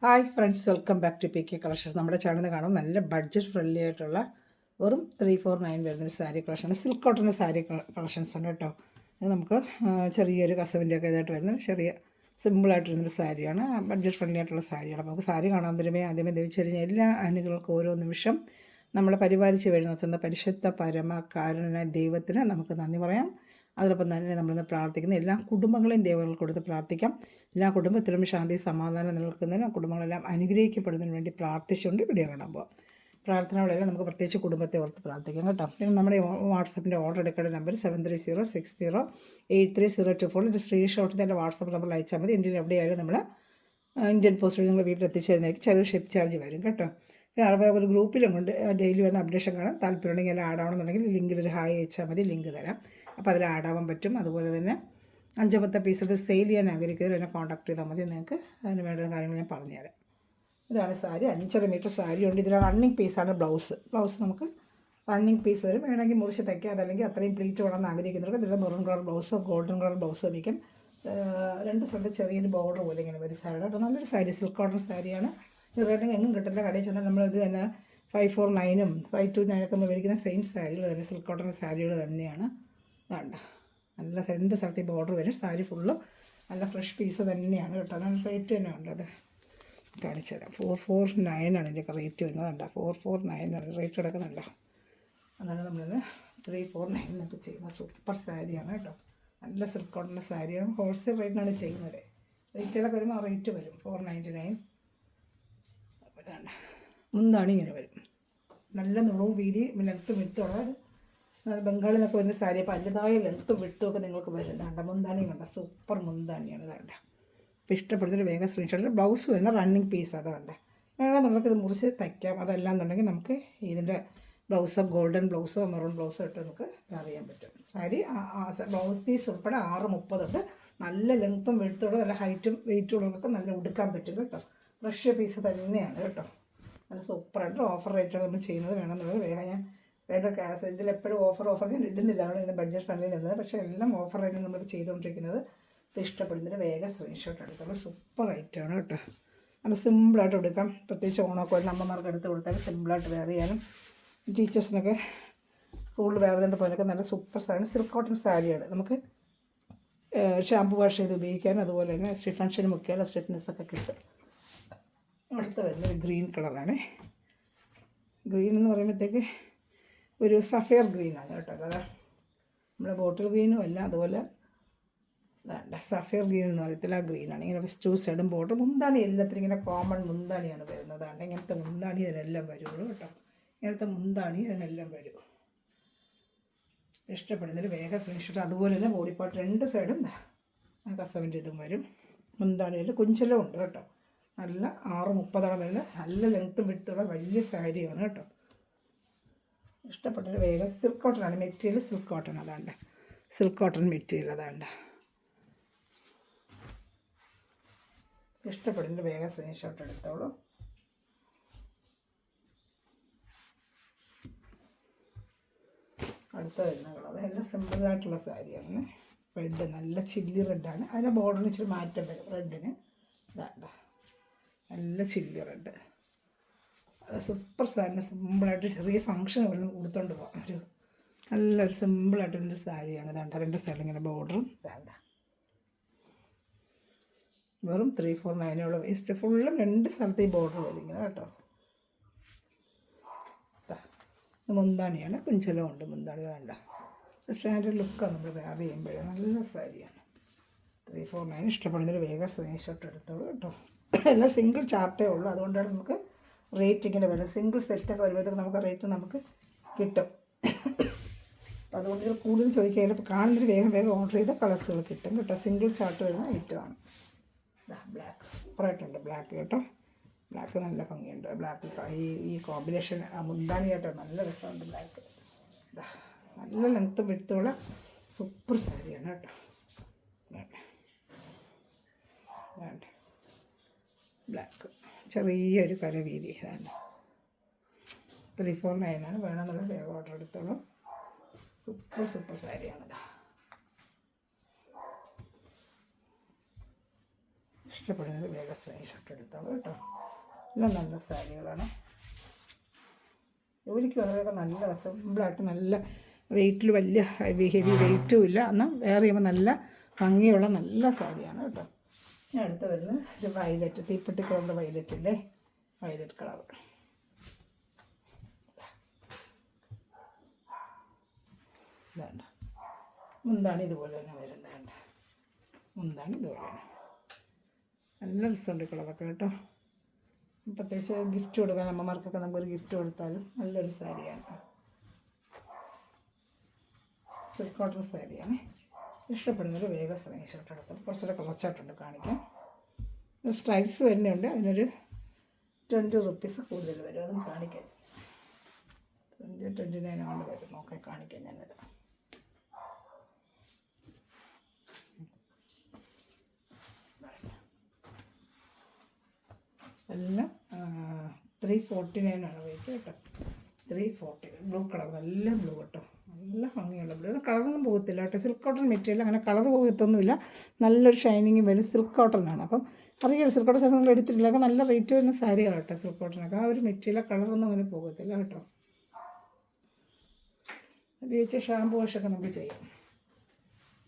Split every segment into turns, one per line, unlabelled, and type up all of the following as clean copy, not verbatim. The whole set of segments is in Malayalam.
Hi friends, welcome back to PK collections. നമ്മുടെ ചാനൽ കാണും നല്ല ബഡ്ജറ്റ് ഫ്രണ്ട്ലി ആയിട്ടുള്ള വെറും 349 വരുന്നൊരു സാരി കളക്ഷനാണ്. സിൽക്ക് കോട്ടൻ്റെ സാരി കളക്ഷൻസ് ഉണ്ട് കേട്ടോ. ഇത് നമുക്ക് ചെറിയൊരു കസവിൻ്റെ ഒക്കെ ഇതായിട്ട് വരുന്ന ചെറിയ സിമ്പിളായിട്ട് വരുന്നൊരു സാരിയാണ്. ബഡ്ജറ്റ് ഫ്രണ്ട്ലി ആയിട്ടുള്ള സാരിയാണ്. നമുക്ക് സാരി കാണാൻ വരുമ്പോൾ ആദ്യമേ ദൈവച്ചെറിഞ്ഞ എല്ലാ അനുകൾക്കും ഓരോ നിമിഷം നമ്മളെ പരിപാലിച്ച് വരുന്ന പരിശുദ്ധ പരമകാരുണ്യനായ ദൈവത്തിന് നമുക്ക് നന്ദി പറയാം. അതോടൊപ്പം തന്നെ നമ്മളിന്ന് പ്രാർത്ഥിക്കുന്ന എല്ലാ കുടുംബങ്ങളെയും ദൈവങ്ങൾ കൊടുത്ത് പ്രാർത്ഥിക്കാം. എല്ലാ കുടുംബത്തിലും ശാന്തി സമാധാനം നിലനിൽക്കുന്നതിനും കുടുംബങ്ങളെല്ലാം അനുഗ്രഹിക്കപ്പെടുന്നതിന് വേണ്ടി പ്രാർത്ഥിച്ചുകൊണ്ട് വീഡിയോ കാണാൻ പോകാം. പ്രാർത്ഥനകളെല്ലാം നമുക്ക് പ്രത്യേകിച്ച് കുടുംബത്തെ ഓർത്ത് പ്രാർത്ഥിക്കാം കേട്ടോ. പിന്നെ നമ്മുടെ വാട്സപ്പിൻ്റെ ഓർഡർ എടുക്കേണ്ട നമ്പർ 7306083024. ഇത് സ്ക്രീൻഷോട്ടിൽ എൻ്റെ വാട്സപ്പ് നമ്പറിൽ അയച്ചാൽ മതി. ഇന്ത്യയിൽ എവിടെയായാലും നമ്മൾ ഇന്ത്യൻ പോസ്റ്റ് വഴി നിങ്ങൾ വീട്ടിൽ എത്തിച്ചേരുന്നതായിരിക്കും. ചെറിയ ഷിപ്പ് ചാർജ് വരും കേട്ടോ. പിന്നെ ഒരു ഗ്രൂപ്പിലും കൊണ്ട് ഡെയിലി വരുന്ന അപ്ഡേഷൻ കാണാം. താല്പര്യമുണ്ടെങ്കിൽ എല്ലാം ആഡാവണമെന്നുണ്ടെങ്കിൽ ലിങ്കിൽ ഒരു ഹായ് അയച്ചാൽ മതി, ലിങ്ക് തരാം. അപ്പോൾ അതിൽ ആഡാവാൻ പറ്റും. അതുപോലെ തന്നെ 5 പീസ് എടുത്ത് സെയിൽ ചെയ്യാൻ ആഗ്രഹിക്കുന്നവർ എന്നെ കോൺടാക്ട് ചെയ്താൽ മതി. നിങ്ങൾക്ക് അതിന് വേണ്ട കാര്യങ്ങൾ ഞാൻ പറഞ്ഞുതരാം. ഇതാണ് സാരി. 5.5 മീറ്റർ സാരി ഉണ്ട്. ഇതിൽ റണ്ണിങ് പീസാണ് ബ്ലൗസ് നമുക്ക് റണ്ണിങ് പീസ് വരും. വേണമെങ്കിൽ മുറിച്ച് തയ്ക്കുക. അതല്ലെങ്കിൽ അത്രയും പ്ലീറ്റ് വേണമെന്ന് ആഗ്രഹിക്കുന്നവർക്ക് ഇതിൽ മെറൂൺ കളർ ബ്ലൗസോ ഗോൾഡൻ കളർ ബ്ലൗസോ വയ്ക്കും. 2 സൈഡ് ചെറിയൊരു ബോർഡർ പോലെ ഇങ്ങനെ ഒരു സൈഡ്. നല്ലൊരു സാരി, സിൽക്ക് കോട്ടൺ സാരിയാണ്. ചെറുതായിട്ട് എങ്ങും കിട്ടില്ല. കടയിൽ ചെന്നാൽ നമ്മളിത് തന്നെ 549 529 ഒക്കെ നമ്മൾ മേടിക്കുന്ന സെയിം സാരികൾ തന്നെ, സിൽക്ക് കോട്ടൺ സാരികൾ തന്നെയാണ്. വേണ്ട നല്ല 2 സ്ഥലത്ത് ബോർഡർ വരും. സാരി ഫുള്ളും നല്ല ഫ്രഷ് പീസ് തന്നെയാണ് കേട്ടോ. നല്ല റേറ്റ് തന്നെ ഉണ്ട്. അത് കാണിച്ചു തരാം. 449 ആണ് ഇതിൻ്റെയൊക്കെ റേറ്റ് വരുന്നത്. കണ്ടോ, 449 ആണ് റേറ്റ് കിടക്കുന്നുണ്ടോ. അതാണ് നമ്മളിത് 349 ചെയ്യുന്ന സൂപ്പർ സാരിയാണ് കേട്ടോ. നല്ല സിൽക്ക് കോട്ടൻ്റെ സാരിയാണ്. ഹോൾസെയിൽ റേറ്റിനാണ് ചെയ്യുന്നത്. റേറ്റുകളൊക്കെ വരുമ്പോൾ ആ റേറ്റ് വരും 499. മുന്താണി ഇങ്ങനെ വരും. നല്ല നിറവും വീതി ലെങ്ത്തും വിട്ടുള്ള ബംഗാളിൽ നിന്നൊക്കെ വരുന്ന സാരി. അപ്പോൾ അതിൻ്റെതായ ലെങ്ത്തും വിട്ടും ഒക്കെ നിങ്ങൾക്ക് വരുന്നുണ്ട്. മുന്താണി കണ്ട സൂപ്പർ മുന്താണിയാണ്. ഇതാണ്ട. അപ്പോൾ ഇഷ്ടപ്പെടുന്നൊരു വേഗം സ്ക്രീൻഷോട്ട്. ബ്ലൗസ് വരുന്ന റണ്ണിങ് പീസ് അത് കണ്ട. വേണം നമുക്കിത് മുറിച്ച് തയ്ക്കാം. അതല്ല എന്നുണ്ടെങ്കിൽ നമുക്ക് ഇതിൻ്റെ ബ്ലൗസോ ഗോൾഡൻ ബ്ലൗസോ മെറൂൺ ബ്ലൗസോ ഇട്ട് നമുക്ക് അറിയാൻ പറ്റും. സാരി ബ്ലൗസ് പീസ് ഉൾപ്പെടെ 6.30 ഉണ്ട്. നല്ല ലെങ്ത്തും വെഴുത്തോടെ നല്ല ഹൈറ്റും വെയിറ്റും ഉള്ളതൊക്കെ നല്ല ഉടുക്കാൻ പറ്റും കേട്ടോ. ഫ്രഷ് പീസ് തന്നെയാണ് കേട്ടോ. നല്ല സൂപ്പറായിട്ട് ഓഫർ റേറ്റാണ് നമ്മൾ ചെയ്യുന്നത്. വേണമെന്നുള്ളത് വേഗം ഞാൻ ഇതിലെപ്പോഴും ഓഫർ ഞാൻ ഇടുന്നില്ല. ഇന്ന് ബഡ്ജറ്റ് ഫ്രണ്ട്ലി നിന്നത്. പക്ഷേ എല്ലാം ഓഫർ റേറ്റിൽ നമ്മൾ ചെയ്തുകൊണ്ടിരിക്കുന്നത്. ഇപ്പോൾ ഇഷ്ടപ്പെടുന്നതിന് വേഗം സ്ക്രീൻഷോട്ട് എടുക്കാം. സൂപ്പർ ഐറ്റമാണ് കേട്ടോ. നല്ല സിമ്പിളായിട്ട് എടുക്കാം. പ്രത്യേകിച്ച് ഓണമൊക്കെ അമ്മമാർക്ക് എടുത്ത് കൊടുത്താൽ സിമ്പിളായിട്ട് വെയർ ചെയ്യാനും ടീച്ചേഴ്സിനൊക്കെ സ്കൂളിൽ വെയർ ചെയ്തിട്ട് പോകാനൊക്കെ നല്ല സൂപ്പർ സാരി. സിൽക്ക് കോട്ടൺ സാരിയാണ്. നമുക്ക് ഷാമ്പു വാഷ് ചെയ്ത് ഉപയോഗിക്കാനും അതുപോലെ തന്നെ സ്റ്റിഫൻഷന് മുക്കിയാൽ സ്റ്റിഫ്നെസ്സൊക്കെ കിട്ടും. അടുത്ത വരുന്നത് ഗ്രീൻ കളറാണ്. ഗ്രീൻ എന്ന് പറയുമ്പോഴത്തേക്ക് ഒരു സഫയർ ഗ്രീനാണ് കേട്ടോ. അതാ നമ്മുടെ ബോട്ടിൽ ഗ്രീനും അല്ല. അതുപോലെ സഫയർ ഗ്രീൻ എന്ന് പറയത്തില്ല, ആ ഗ്രീനാണ്. ഇങ്ങനെ 2 സൈഡും ബോർഡർ. മുന്താണി എല്ലാത്തിനും ഇങ്ങനെ കോമൺ മുന്താണിയാണ് വരുന്നത്. ഇങ്ങനത്തെ മുന്താണി ഇതിനെല്ലാം വരുള്ളൂ കേട്ടോ. ഇങ്ങനത്തെ മുന്താണി ഇതിനെല്ലാം വരും. ഇഷ്ടപ്പെടുന്നതിൽ വേഗം സ്ക്രീൻഷോട്ട്. അതുപോലെ തന്നെ ബോഡി പാർട്ട് 2 സൈഡും കസവിൻ്റെ ഇതും വരും. മുന്താണിയിൽ കുഞ്ചലും ഉണ്ട് കേട്ടോ. നല്ല 6.30 വരുന്നത്. നല്ല ലെങ്ത്തും വിട്ടുള്ള വലിയ സാരിയാണ് കേട്ടോ. ഇഷ്ടപ്പെട്ടൊരു വേഗം സിൽക്ക് കോട്ടനാണ് മെറ്റീരിയൽ. സിൽക്ക് കോട്ടൺ അതാണ്ട്. സിൽക്ക് കോട്ടൺ മെറ്റീരിയൽ അതാണ്ട്. ഇഷ്ടപ്പെടുന്നതിന് വേഗം സ്ക്രീൻഷോട്ട് എടുത്തോളൂ. അടുത്ത വരുന്ന കളർ എല്ലാം സിമ്പിളായിട്ടുള്ള സാരിയാണ്. റെഡ് നല്ല ചില്ലി റെഡാണ്. അതിൻ്റെ ബോർഡറിന് ഇച്ചിരി മാറ്റം വരും റെഡിന്. ഇതാണ്ട നല്ല ചില്ലി റെഡ്. അത് സൂപ്പർ സാരിന് സിമ്പിളായിട്ട് ചെറിയ ഫങ്ഷൻ കൊടുത്തോണ്ട് പോകാം. ഒരു നല്ലൊരു സിമ്പിളായിട്ടൊരു സാരിയാണ്. ഇതാണ്ട 2 സൈഡിൽ ഇങ്ങനെ ബോർഡറും. ഇതാണ്ട വെറും 349 വേസ്റ്റ്. ഫുള്ളും 2 സ്ഥലത്ത് ഈ ബോർഡർ വരും ഇങ്ങനെ കേട്ടോ. മുന്താണിയാണ്. കുഞ്ചലും ഉണ്ട് മുന്താണി. വേണ്ട സ്റ്റാൻഡേർഡ് ലുക്കാണ് നമ്മൾ വെയർ ചെയ്യുമ്പോഴേ. നല്ല സാരിയാണ്. 349. ഇഷ്ടപ്പെടുന്നൊരു വേഗം സ്ക്രീൻഷോട്ട് എടുത്തോളൂ കേട്ടോ. എല്ലാം സിംഗിൾ ചാർട്ടേ ഉള്ളൂ. അതുകൊണ്ടാണ് നമുക്ക് റേറ്റ് ഇങ്ങനെ വരുന്നത്. സിംഗിൾ സെറ്റൊക്കെ വരുമ്പോഴത്തേക്ക് നമുക്ക് റേറ്റ് നമുക്ക് കിട്ടും. അപ്പോൾ അതുകൊണ്ട് ഇത് കൂടുതൽ ചോദിക്കാനും ഇപ്പോൾ കാണുന്നൊരു വേഗം ഓർഡർ ചെയ്ത കളേഴ്സുകൾ കിട്ടും കേട്ടോ. സിംഗിൾ ചാർട്ട് വരുന്ന ഐറ്റമാണ്. ബ്ലാക്ക് സൂപ്പറായിട്ടുണ്ട്. ബ്ലാക്ക് കേട്ടോ. ബ്ലാക്ക് നല്ല ഭംഗിയുണ്ട്. ബ്ലാക്ക് ഈ കോമ്പിനേഷൻ മുന്താണി കേട്ടോ നല്ല രസമുണ്ട്. ബ്ലാക്ക് നല്ല ലെങ്ത്തും വിട്ടുള്ള സൂപ്പർ സാരിയാണ് കേട്ടോ. വേണ്ട ബ്ലാക്ക് ചെറിയൊരു കരവീതി. ഇതാണ് 349 വേണമെന്നുള്ള വേഗം ഓർഡർ എടുത്തോളൂ. സൂപ്പർ സാരിയാണ്. ഇഷ്ടപ്പെടുന്നത് വേഗം സ്ക്രീൻഷോട്ട് എടുത്തോളൂ കേട്ടോ. എല്ലാം നല്ല സാരികളാണ്. ജോലിക്ക് വളരെയൊക്കെ നല്ല സിമ്പിളായിട്ട് നല്ല വെയിറ്റിൽ വലിയ ഹെവി വെയിറ്റും ഇല്ല, എന്നാൽ വേറെ ചെയ്യുമ്പോൾ നല്ല ഭംഗിയുള്ള നല്ല സാരിയാണ് കേട്ടോ. ഞാൻ അടുത്ത് വരുന്നത് ഒരു വയലറ്റ്, തീപ്പെട്ടി കളറിൻ്റെ വയലറ്റ് ഇല്ലേ, വയലറ്റ് കളർ. ഇതാണ്ട് മുന്താണി ഇതുപോലെ തന്നെ വരുന്നതാണ്. മുന്താണി ഇതുപോലെയാണ്. നല്ല രസമുണ്ട് കളറൊക്കെ കേട്ടോ. പ്രത്യേകിച്ച് ഗിഫ്റ്റ് കൊടുക്കാൻ അമ്മമാർക്കൊക്കെ നമുക്കൊരു ഗിഫ്റ്റ് കൊടുത്താലും നല്ലൊരു സാരിയാണ്. സിൽക്ക് കോട്ടൺ സാരിയാണ്. ഇഷ്ടപ്പെടുന്നൊരു വേഗം സ്ക്രീൻഷോട്ട് എടുക്കും. കുറച്ചുകൂടെ കളർച്ചായിട്ടുണ്ട് കാണിക്കാം. സ്ട്രൈപ്സ് വരുന്നുണ്ട്, അതിനൊരു 20 റുപ്പീസ് കൂടുതൽ വരും. അതും കാണിക്കാം. 29 കൊണ്ട് വരും. നോക്കാൻ കാണിക്കാം ഞാനത്. എല്ലാം 349 റേറ്റ് കേട്ടോ. 340 ബ്ലൂ കളർ, നല്ല ബ്ലൂ കേട്ടോ. നല്ല ഭംഗിയുള്ള ബ്ലൂ. കളറൊന്നും പോകത്തില്ല കേട്ടോ. സിൽക്ക് കോട്ടൺ മെറ്റീരിയൽ, അങ്ങനെ കളർ പോകത്തൊന്നുമില്ല. നല്ലൊരു ഷൈനിങ് വരും. സിൽക്ക് കോട്ടണാണ്. അപ്പം അറിയാം, സിൽക്ക് കോട്ടൺ സാധനം നിങ്ങൾ എടുത്തിട്ടില്ല. അതൊക്കെ നല്ല റേറ്റ് വരുന്ന സാരിയാണ് കേട്ടോ. സിൽക്ക് കോട്ടണൊക്കെ ആ ഒരു മെറ്റീരിയൽ കളറൊന്നും അങ്ങനെ പോകത്തില്ല കേട്ടോ. ഉപയോഗിച്ച് ഷാമ്പു വാഷൊക്കെ നമുക്ക് ചെയ്യാം.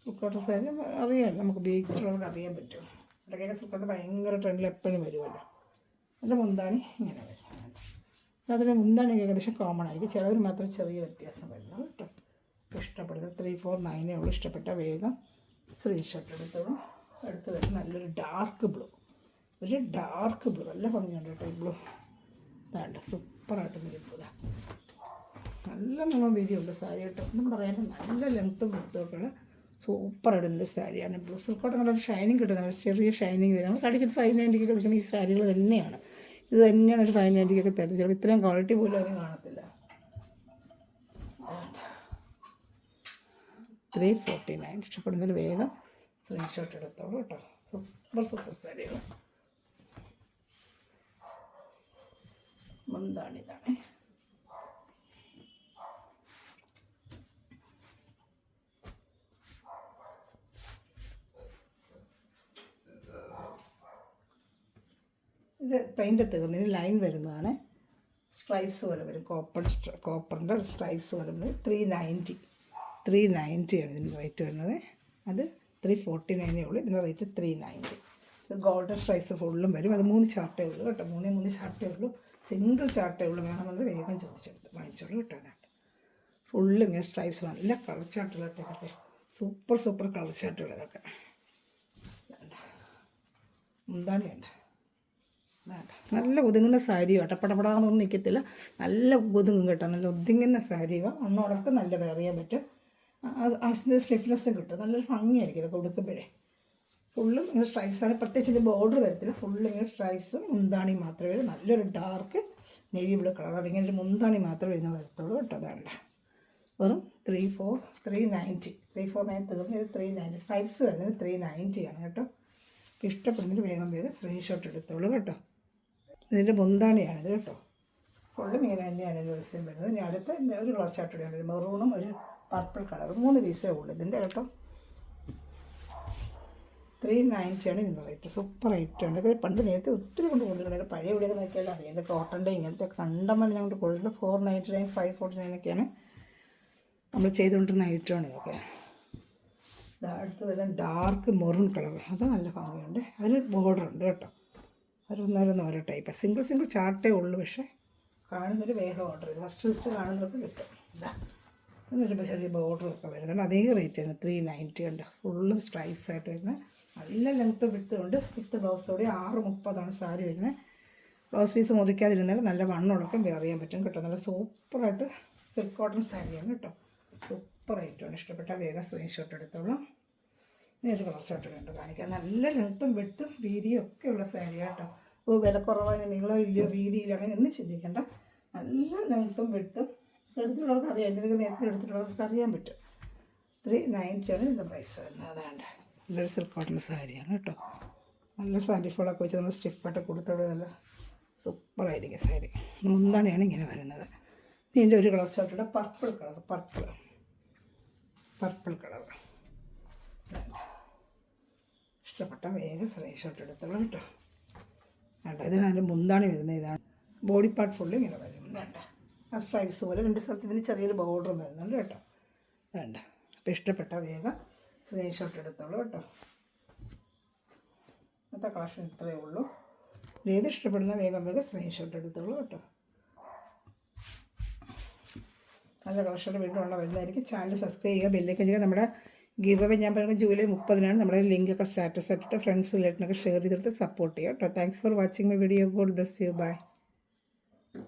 സിൽക്ക് കോട്ടൺ സാരി അറിയാം, നമുക്ക് ഉപയോഗിച്ചിട്ടുള്ളവർക്ക് അറിയാൻ പറ്റും. ഇടയ്ക്കൊക്കെ സിൽക്ക് കോട്ടൺ ഭയങ്കര ട്രെൻഡിൽ എപ്പോഴും വരുമല്ലോ. അതിൻ്റെ മുന്താണി ഇങ്ങനെ വരും. അതിൻ്റെ മുന്താണി ഏകദേശം കോമൺ ആയിരിക്കും. ചിലതിന് മാത്രം ചെറിയ വ്യത്യാസം വരുന്നത് കേട്ടോ. ഇഷ്ടപ്പെടുന്നത് 349 ഉള്ളൂ. ഇഷ്ടപ്പെട്ട വേഗം സ്ക്രീൻഷോട്ട് എടുത്തോളൂ. അടുത്ത് വരുന്നത് നല്ലൊരു ഡാർക്ക് ബ്ലൂ, ഒരു ഡാർക്ക് ബ്ലൂ. നല്ല ഭംഗിയുണ്ട് കേട്ടോ ഈ ബ്ലൂ. അതാണ്ട് സൂപ്പറായിട്ട് ബ്ലൂ. നല്ല നമ്മൾ വീതിയുണ്ട് സാരി കേട്ടോ. ഒന്നും പറയാൻ നല്ല ലെങ്ത്തും വൃത്തൊക്കെയുള്ള സൂപ്പറായിട്ടൊരു സാരിയാണ് blue. Silk cotton colour shining കിട്ടുന്നത്, ചെറിയ ഷൈനിങ് വരും. നമ്മൾ കടിക്കുന്നത് 590 കളിക്കുന്ന ഈ സാരികൾ തന്നെയാണ്. ഇത് തന്നെയാണ് ഒരു 590 തരുന്നത്. ചിലപ്പോൾ ഇത്രയും ക്വാളിറ്റി പോലും അതിന് കാണത്തില്ല. 349. ഇഷ്ടപ്പെടുന്നതിൽ വേഗം സ്ക്രീൻഷോട്ട് എടുത്തോളൂ കേട്ടോ. സൂപ്പർ സാരികൾ. മുന്താണിതാണ്. ഇത് പെയിൻ്റ് തീർന്നതിന് ലൈൻ വരുന്നതാണ്. സ്ട്രൈപ്സ് പോലെ വരും. കോപ്പറിൻ്റെ സ്ട്രൈപ്സ് പോലെ വരും. 390 ആണ് ഇതിൻ്റെ റേറ്റ് വരുന്നത്. അത് 349 ഉള്ളൂ. ഇതിൻ്റെ റേറ്റ് 390. ഇത് ഗോൾഡൻ സ്ട്രൈപ്സ് ഫുള്ളും വരും. അത് 3 ചാർട്ടേ ഉള്ളൂ കേട്ടോ. 3 ചാർട്ടേ ഉള്ളൂ. സിംഗിൾ ചാർട്ടേ ഉള്ളൂ. വേണമെന്നുണ്ടെങ്കിൽ വേഗം ചോദിച്ചെടുത്ത് വാങ്ങിച്ചോളൂ കേട്ടോ. ഫുള്ള് ഇങ്ങനെ സ്ട്രൈപ്സ് നല്ല കളർ ചാർട്ടുകളൊക്കെ ഇതൊക്കെ സൂപ്പർ കളർ ചാർട്ടുകളൊക്കെ. എന്താണ് വേണ്ട, നല്ല ഒതുങ്ങുന്ന സാരിയോ ടപ്പടപടാന്നൊന്നും നിൽക്കത്തില്ല. നല്ല ഒതുങ്ങും കേട്ടോ. നല്ല ഒതുങ്ങുന്ന സാരിയോ അന്നോടൊക്കെ നല്ല വേറിയാൻ പറ്റും. ആവശ്യത്തിന് സ്റ്റിഫ്നെസ്സും കിട്ടും. നല്ലൊരു ഭംഗിയായിരിക്കും ഇതൊക്കെ ഉടുക്കുമ്പോഴേ. ഫുള്ളും ഇങ്ങനെ സ്ട്രൈപ്സാണ്. പ്രത്യേകിച്ച് ഇതിൻ്റെ ബോർഡർ വരത്തില്ല. ഫുള്ള് ഇങ്ങനെ സ്ട്രൈപ്സും മുന്താണി മാത്രമേ വരും. നല്ലൊരു ഡാർക്ക് നേവി ബ്ലൂ കളർ. ഇങ്ങനെ ഒരു മുന്താണി മാത്രമേ ഇതിന് വരത്തുള്ളൂ കേട്ടോ. അതാണ്ട് വെറും 349 തീർന്ന്. ഇത് 390. സ്ട്രൈപ്സ് വരുന്നത് 390 ആണ് കേട്ടോ. ഇഷ്ടപ്പെടുന്നതിന് വേഗം സ്ക്രീൻഷോട്ട് എടുത്തോളൂ കേട്ടോ. ഇതിൻ്റെ മുന്താണിയാണിത് കേട്ടോ. ഫുള്ളും ഇങ്ങനെ തന്നെയാണ് ഇതിൻ്റെ ഡിസൈൻ വരുന്നത്. ഇനി അടുത്ത് ഒരു കളർ ചാർട്ട് ഒരു മെറൂണും ഒരു പർപ്പിൾ കളർ 3 പീസേ ഉള്ളൂ ഇതിൻ്റെ കേട്ടോ. 390 ആണ് ഇതിൻ്റെ റേറ്റ്. സൂപ്പർ ഐറ്റമാണ്. ഇത് പണ്ട് നേരത്തെ ഒത്തിരി കൊണ്ട് കൊടുത്തിട്ടുണ്ട്. പഴയ എവിടെയൊക്കെ നോക്കിയാൽ അറിയാം. എൻ്റെ കോട്ടൻ്റെ ഇങ്ങനത്തെ കണ്ടമാനം ഞങ്ങൾക്ക് കൊടുത്തിട്ടുണ്ട്. 499 549 നമ്മൾ ചെയ്തുകൊണ്ടിരുന്ന ഐറ്റമാണ് ഇതൊക്കെ. അടുത്ത് വരുന്ന ഡാർക്ക് മെറൂൺ കളർ. അത് നല്ല ഭംഗിയുണ്ട്. അതിന് ബോർഡർ ഉണ്ട് കേട്ടോ. ഓരോ ടൈപ്പ് സിംഗിൾ ചാർട്ടേ ഉള്ളൂ. പക്ഷേ കാണുന്നൊരു വേഗം ഓർഡർ ചെയ്ത് ഫസ്റ്റ് കാണുന്നവർക്ക് കിട്ടും. ഇതാ എന്നൊരു ചെറിയ ബോർഡറൊക്കെ വരുന്നുണ്ട്. അതേ റേറ്റ് ആണ് 390 ഉണ്ട്. ഫുള്ളും സ്ട്രൈപ്സ് ആയിട്ട് വരുന്നത്. നല്ല ലെങ്ത്ത് വിട്ടുകൊണ്ട് വിത്ത് ബ്ലൗസോടെ 630 സാരി വരുന്നത്. ബ്ലൗസ് പീസ് മുറിക്കാതിരുന്നാൽ നല്ല വണ്ണോടൊക്കെ വെയർ ചെയ്യാൻ പറ്റും കേട്ടോ. നല്ല സൂപ്പറായിട്ട് സിൽക്ക് കോട്ടൺ സാരിയാണ് കേട്ടോ. സൂപ്പർ ഐറ്റമാണ്. ഇഷ്ടപ്പെട്ട വേഗം സ്ക്രീൻഷോട്ട് എടുത്തോളൂ. ഇനി ഒരു കളർ ഷോട്ട് കണ്ട് കാണിക്കാം. നല്ല ലെങ്ത്തും വെട്ടും വീതിയും ഒക്കെയുള്ള സാരി കേട്ടോ. വില കുറവായ നീളോ ഇല്ലയോ വീതിയില്ല അങ്ങനെ ഒന്നും ചിന്തിക്കേണ്ട. നല്ല ലെങ്ത്തും വെട്ടും എടുത്തിട്ടുള്ളവർക്ക് അറിയാം. എന്തെങ്കിലും നേരത്തെ എടുത്തിട്ടുള്ളവർക്ക് അറിയാൻ പറ്റും. 390 ആണ് ഇതിൻ്റെ പ്രൈസ് വരുന്നത്. അതാണ്ട് നല്ലൊരു സിൽക്ക് കോട്ടൺ സാരിയാണ് കേട്ടോ. നല്ല സാരി ഫോളൊക്കെ വെച്ച് നമ്മൾ സ്റ്റിഫായിട്ട് കൊടുത്തോടെ നല്ല സൂപ്പറായിരിക്കും സാരി. മുന്താണിയാണ് ഇങ്ങനെ വരുന്നത്. ഇതിൻ്റെ ഒരു കളർ ഷർട്ടിയുടെ പർപ്പിൾ കളർ ഇഷ്ടപ്പെട്ട വേഗം സ്ക്രീൻഷോട്ട് എടുത്തോളൂ കേട്ടോ. വേണ്ട, ഇതിന് അതിൻ്റെ മുന്താണി വരുന്നത്. ഇതാണ് ബോഡി പാർട്ട് ഫുള്ള് ഇങ്ങനെ വരും. വേണ്ട, ആ സ്ട്രൈപ്സ് പോലെ 2 സ്ഥലത്ത് ഇതിന് ചെറിയൊരു ബോർഡർ വരുന്നുണ്ട് കേട്ടോ. വേണ്ട, അപ്പോൾ ഇഷ്ടപ്പെട്ട വേഗം സ്ക്രീൻഷോട്ട് എടുത്തോളൂ കേട്ടോ. ഇന്നത്തെ കളക്ഷൻ ഇത്രയേ ഉള്ളൂ. ഏത് ഇഷ്ടപ്പെടുന്ന വേഗം സ്ക്രീൻഷോട്ട് എടുത്തോളൂ കേട്ടോ. നല്ല കളക്ഷൻ്റെ വീണ്ടും വരുന്നതായിരിക്കും. ചാനൽ സബ്സ്ക്രൈബ് ചെയ്യുക, ബെല്ലേക്ക് ചെയ്യുക. നമ്മുടെ ഗിവ് അവേ ഞാൻ പറയുന്നത് ജൂലൈ 30-നാണ്. നമ്മുടെ ലിങ്കൊക്കെ സ്റ്റാറ്റസ് ഇട്ടിട്ട് ഫ്രണ്ട്സ് റിലേറ്റീവിനൊക്കെ ഷെയർ ചെയ്തിട്ട് സപ്പോർട്ട് ചെയ്യുക കേട്ടോ. Thanks for watching my video. God bless you. By.